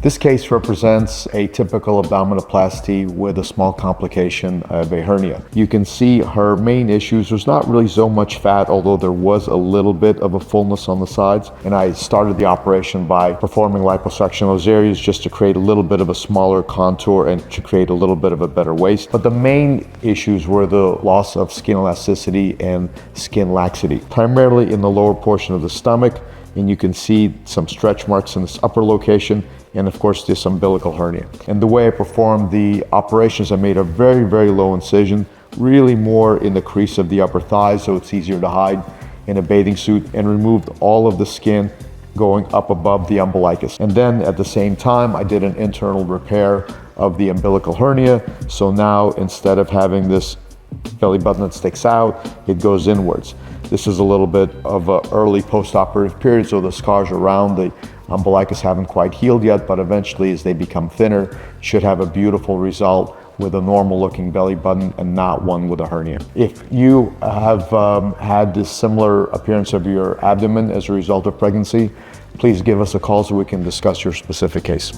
This case represents a typical abdominoplasty with a small complication of a hernia. You can see her main issues. There's not really so much fat, although there was a little bit of a fullness on the sides. And I started the operation by performing liposuction in those areas just to create a little bit of a smaller contour and to create a little bit of a better waist. But the main issues were the loss of skin elasticity and skin laxity, primarily in the lower portion of the stomach. And you can see some stretch marks in this upper location, and of course this umbilical hernia. And the way I performed the operations, I made a very, very low incision, really more in the crease of the upper thigh so it's easier to hide in a bathing suit, and removed all of the skin going up above the umbilicus. And then at the same time, I did an internal repair of the umbilical hernia. So now instead of having this belly button that sticks out, it goes inwards. This is a little bit of an early post-operative period, so the scars around the umbilicus haven't quite healed yet, but eventually as they become thinner, should have a beautiful result with a normal looking belly button and not one with a hernia. If you have had this similar appearance of your abdomen as a result of pregnancy, please give us a call so we can discuss your specific case.